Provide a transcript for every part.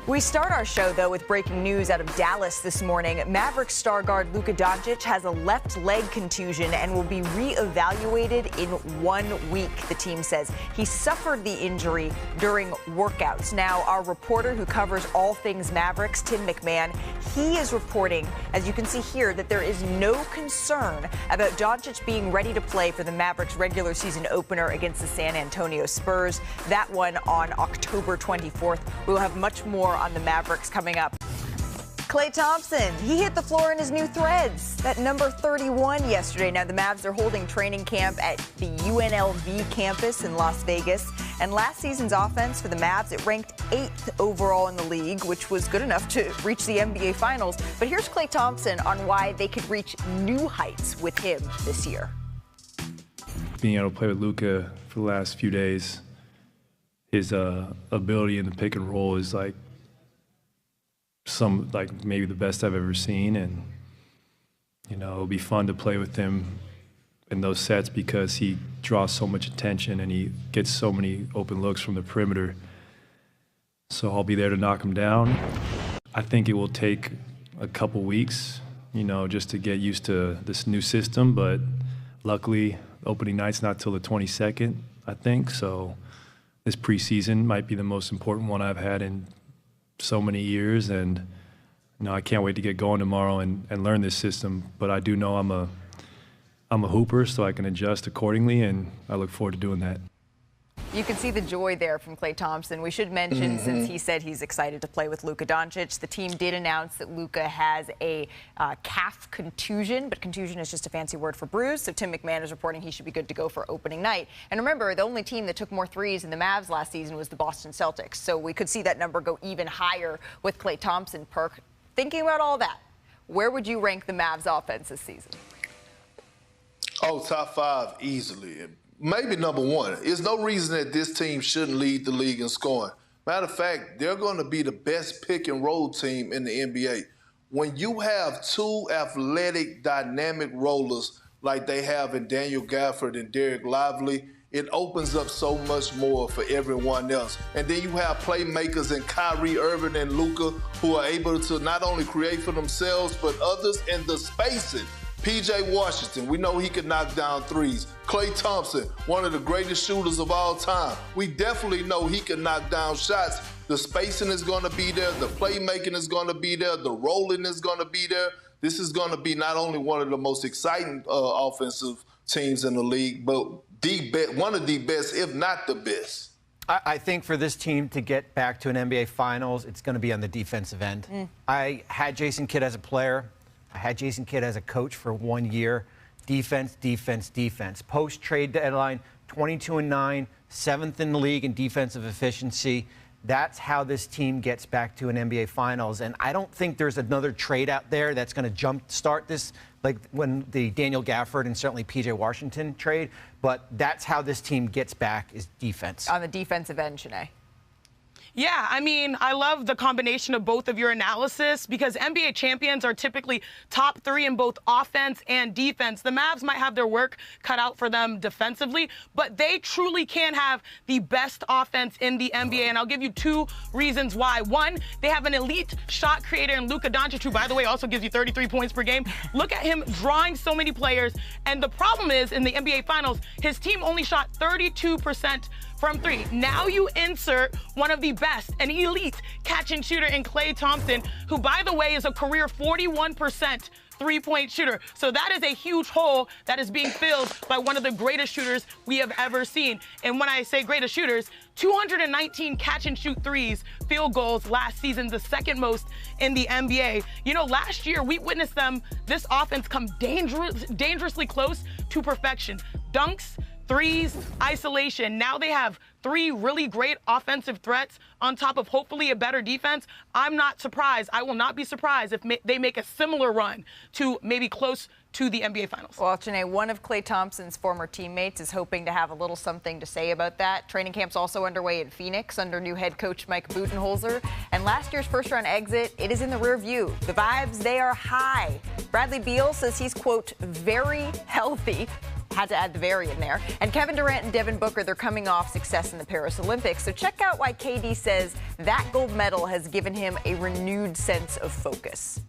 We start our show, though, with breaking news out of Dallas this morning. Mavericks star guard Luka Doncic has a left leg contusion and will be reevaluated in 1 week, the team says. He suffered the injury during workouts. Now, our reporter who covers all things Mavericks, Tim McMahon, he is reporting, as you can see here, that there is no concern about Doncic being ready to play for the Mavericks regular season opener against the San Antonio Spurs. That one on October 24th. We'll have much more on the Mavericks coming up. Klay Thompson, he hit the floor in his new threads. That number 31 yesterday. Now, the Mavs are holding training camp at the UNLV campus in Las Vegas. And last season's offense for the Mavs, it ranked 8th overall in the league, which was good enough to reach the NBA Finals. But here's Klay Thompson on why they could reach new heights with him this year. Being able to play with Luka for the last few days, his ability in the pick and roll is maybe the best I've ever seen, and it'll be fun to play with him in those sets because he draws so much attention and he gets so many open looks from the perimeter. So I'll be there to knock him down. I think it will take a couple weeks, just to get used to this new system, but luckily opening night's not till the 22nd, I think. So this preseason might be the most important one I've had in so many years, and I can't wait to get going tomorrow and learn this system. But I do know I'm a hooper, so I can adjust accordingly, and I look forward to doing that. You can see the joy there from Klay Thompson. We should mention, since he said he's excited to play with Luka Doncic, the team did announce that Luka has a calf contusion, but contusion is just a fancy word for bruise. So Tim McMahon is reporting he should be good to go for opening night. And remember, the only team that took more threes in the Mavs last season was the Boston Celtics. So we could see that number go even higher with Klay Thompson. Perk, thinking about all that, where would you rank the Mavs offense this season? Oh, top 5 easily. Maybe number 1. There's no reason that this team shouldn't lead the league in scoring. Matter of fact, they're going to be the best pick-and-roll team in the NBA. When you have two athletic, dynamic rollers like they have in Daniel Gafford and Derek Lively, it opens up so much more for everyone else. And then you have playmakers in Kyrie, Irving, and Luka who are able to not only create for themselves but others in the spacing. P.J. Washington, we know he can knock down threes. Klay Thompson, one of the greatest shooters of all time. We definitely know he can knock down shots. The spacing is going to be there. The playmaking is going to be there. The rolling is going to be there. This is going to be not only one of the most exciting offensive teams in the league, but one of the best, if not the best. I think for this team to get back to an NBA Finals, it's going to be on the defensive end. I had Jason Kidd as a player. I had Jason Kidd as a coach for 1 year. Defense, defense, defense. Post-trade deadline, 22-9, 7th in the league in defensive efficiency. That's how this team gets back to an NBA Finals. And I don't think there's another trade out there that's going to jumpstart this, like when the Daniel Gafford and certainly P.J. Washington trade. But that's how this team gets back, is defense. On the defensive end, Chiney. Yeah, I mean, I love the combination of both of your analysis because NBA champions are typically top 3 in both offense and defense. The Mavs might have their work cut out for them defensively, but they truly can have the best offense in the NBA, and I'll give you 2 reasons why. 1, they have an elite shot creator in Luka Doncic, who, by the way, also gives you 33 points per game. Look at him drawing so many players, and the problem is, in the NBA Finals, his team only shot 32% from 3. Now you insert one of the best, an elite catch-and shooter in Klay Thompson, who, by the way, is a career 41% three-point shooter. So that is a huge hole that is being filled by one of the greatest shooters we have ever seen. And when I say greatest shooters, 219 catch-and-shoot threes, field goals last season, the second most in the NBA. Last year we witnessed this offense come dangerously close to perfection. Dunks, threes, isolation. Now they have 3 really great offensive threats on top of hopefully a better defense. I'm not surprised. I will not be surprised if they make a similar run to maybe close to the NBA Finals. Well, Chiney, one of Klay Thompson's former teammates is hoping to have a little something to say about that. Training camp's also underway in Phoenix under new head coach Mike Budenholzer. And last year's first-round exit, it is in the rear view. The vibes, they are high. Bradley Beal says he's, quote, very healthy. Had to add the very in there. And Kevin Durant and Devin Booker, they're coming off success in the Paris Olympics. So check out why KD says that gold medal has given him a renewed sense of focus.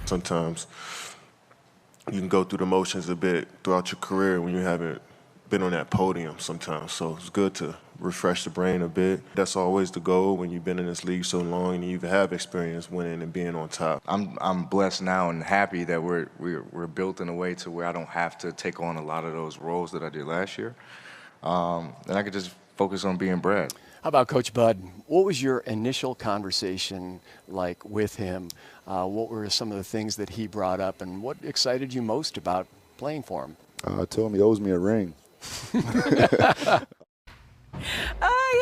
Sometimes you can go through the motions a bit throughout your career when you haven't been on that podium sometimes. So it's good to refresh the brain a bit. That's always the goal when you've been in this league so long and you have experience winning and being on top. I'm blessed now and happy that we're built in a way to where I don't have to take on a lot of those roles that I did last year. And I could just focus on being Brad. How about Coach Bud? What was your initial conversation like with him? What were some of the things that he brought up, and what excited you most about playing for him? I told him he owes me a ring.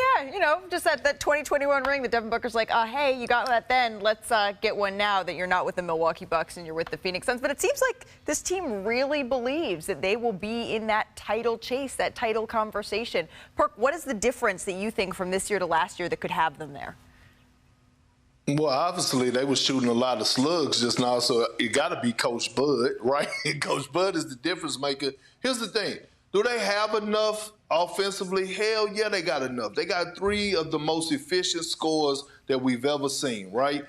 Yeah, you know, just that 2021 ring that Devin Booker's like, hey, you got that then. Let's get one now that you're not with the Milwaukee Bucks and you're with the Phoenix Suns. But it seems like this team really believes that they will be in that title chase, that title conversation. Perk, what is the difference that you think from this year to last year that could have them there? Well, obviously, they were shooting a lot of slugs just now, so it got to be Coach Bud, right? Coach Bud is the difference maker. Here's the thing. Do they have enough offensively? Hell yeah, they got enough. They got 3 of the most efficient scorers that we've ever seen, right?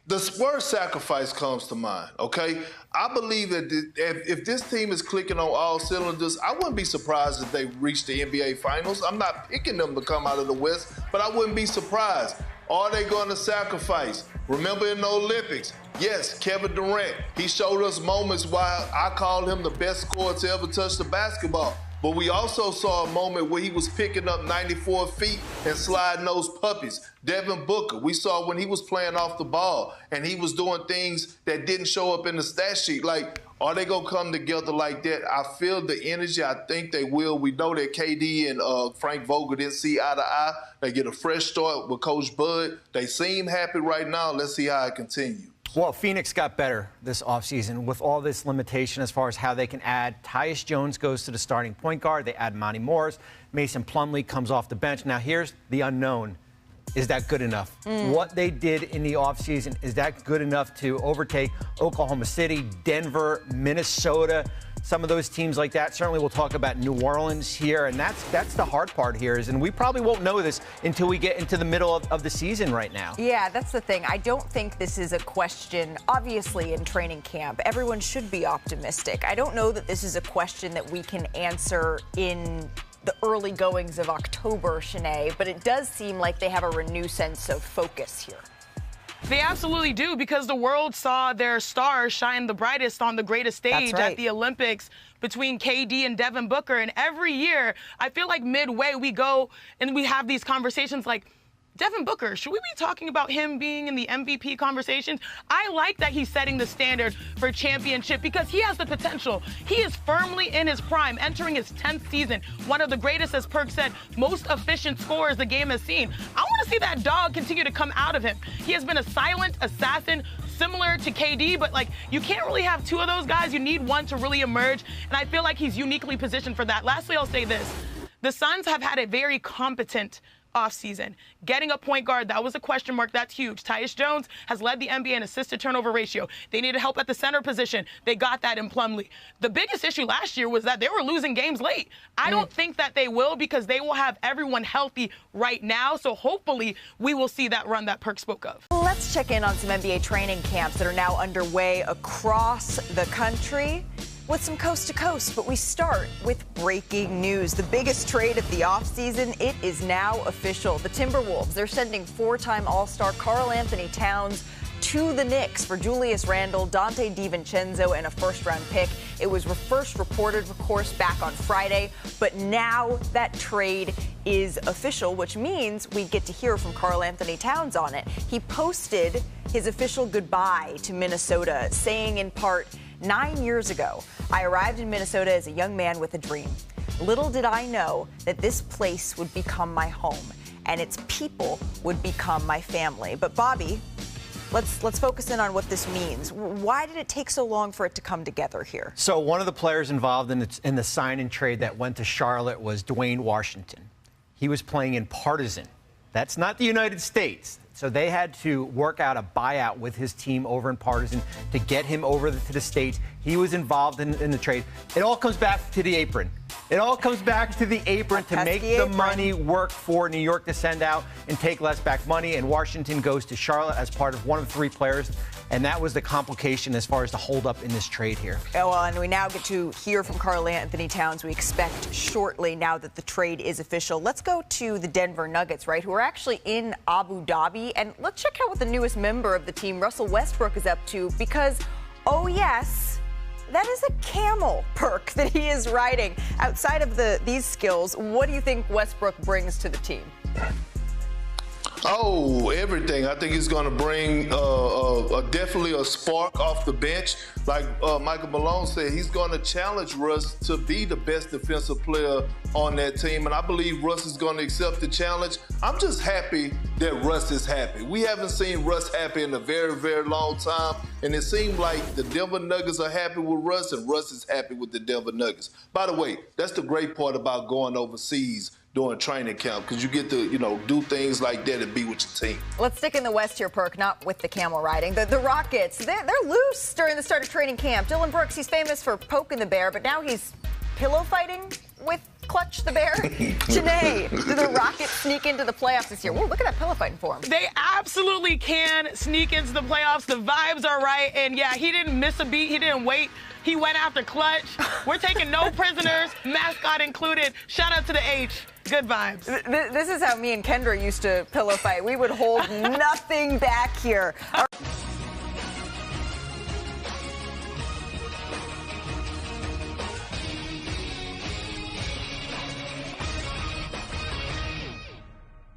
The word sacrifice comes to mind, okay? I believe that if this team is clicking on all cylinders, I wouldn't be surprised if they reach the NBA Finals. I'm not picking them to come out of the West, but I wouldn't be surprised. Are they going to sacrifice? Remember in the Olympics, yes, Kevin Durant, he showed us moments why I called him the best scorer to ever touch the basketball. But we also saw a moment where he was picking up 94 feet and sliding those puppies. Devin Booker, we saw when he was playing off the ball and he was doing things that didn't show up in the stat sheet. Like, are they going to come together like that? I feel the energy. I think they will. We know that KD and Frank Vogel didn't see eye to eye. They get a fresh start with Coach Bud. They seem happy right now. Let's see how it continues. Well, Phoenix got better this offseason with all this limitation as far as how they can add. Tyus Jones goes to the starting point guard. They add Monty Morris. Mason Plumlee comes off the bench. Now, here's the unknown. Is that good enough? What they did in the offseason, is that good enough to overtake Oklahoma City, Denver, Minnesota, some of those teams like that? Certainly we'll talk about New Orleans here, and that's the hard part here is, and we probably won't know this until we get into the middle of the season right now. Yeah, that's the thing. I don't think this is a question, obviously, in training camp. Everyone should be optimistic. I don't know that this is a question that we can answer in the early goings of October, Shanae, but it does seem like they have a renewed sense of focus here. They absolutely do, because the world saw their stars shine the brightest on the greatest stage at the Olympics between KD and Devin Booker. And every year, I feel like midway we go and we have these conversations like, Devin Booker, should we be talking about him being in the MVP conversations? I like that he's setting the standard for championship because he has the potential. He is firmly in his prime, entering his 10th season. One of the greatest, as Perk said, most efficient scorers the game has seen. I want to see that dog continue to come out of him. He has been a silent assassin, similar to KD, but like you can't really have 2 of those guys. You need one to really emerge, and I feel like he's uniquely positioned for that. Lastly, I'll say this. The Suns have had a very competent offseason. Getting a point guard, that was a question mark. That's huge. Tyus Jones has led the NBA in assist-to-turnover ratio. They needed help at the center position. They got that in Plumlee. The biggest issue last year was that they were losing games late. I don't think that they will because they will have everyone healthy right now. So hopefully we will see that run that Perk spoke of. Let's check in on some NBA training camps that are now underway across the country with some coast to coast, but we start with breaking news. The biggest trade of the offseason, it is now official. The Timberwolves, they're sending 4-time All-Star Karl Anthony Towns to the Knicks for Julius Randle, Dante DiVincenzo, and a first-round pick. It was first reported, of course, back on Friday, but now that trade is official, which means we get to hear from Karl Anthony Towns on it. He posted his official goodbye to Minnesota, saying in part, 9 years ago, I arrived in Minnesota as a young man with a dream. Little did I know that this place would become my home and its people would become my family. But Bobby, let's focus in on what this means. Why did it take so long for it to come together here? So one of the players involved in the sign-and trade that went to Charlotte was Dwayne Washington. He was playing in Partizan. That's not the United States. So they had to work out a buyout with his team over in Partisan to get him over to the States. He was involved in the trade. It all comes back to the apron. It all comes back to the apron to make the money work for New York to send out and take less back money. And Washington goes to Charlotte as part of one of 3 players. And that was the complication as far as the holdup in this trade here. Oh, well, and we now get to hear from Karl Anthony Towns, we expect shortly now that the trade is official. Let's go to the Denver Nuggets, right, who are actually in Abu Dhabi. And let's check out what the newest member of the team, Russell Westbrook, is up to. Because, oh, yes, that is a camel perk that he is riding. Outside of these skills, what do you think Westbrook brings to the team? Oh, everything. I think he's going to bring definitely a spark off the bench. Like Michael Malone said, he's going to challenge Russ to be the best defensive player on that team, and I believe Russ is going to accept the challenge. I'm just happy that Russ is happy. We haven't seen Russ happy in a very, very long time, and it seems like the Denver Nuggets are happy with Russ, and Russ is happy with the Denver Nuggets. By the way, that's the great part about going overseas during training camp, because you get to, do things like that and be with your team. Let's stick in the West here, Perk, not with the camel riding. The Rockets, they're loose during the start of training camp. Dylan Brooks, he's famous for poking the bear, but now he's pillow fighting with Clutch the Bear. Janae, do the Rockets sneak into the playoffs this year? Whoa, look at that pillow fighting for him. They absolutely can sneak into the playoffs. The vibes are right. And, yeah, he didn't miss a beat. He didn't wait. He went after Clutch. We're taking no prisoners, mascot included. Shout out to the H. Good vibes. This is how me and Kendra used to pillow fight. We would hold nothing back here.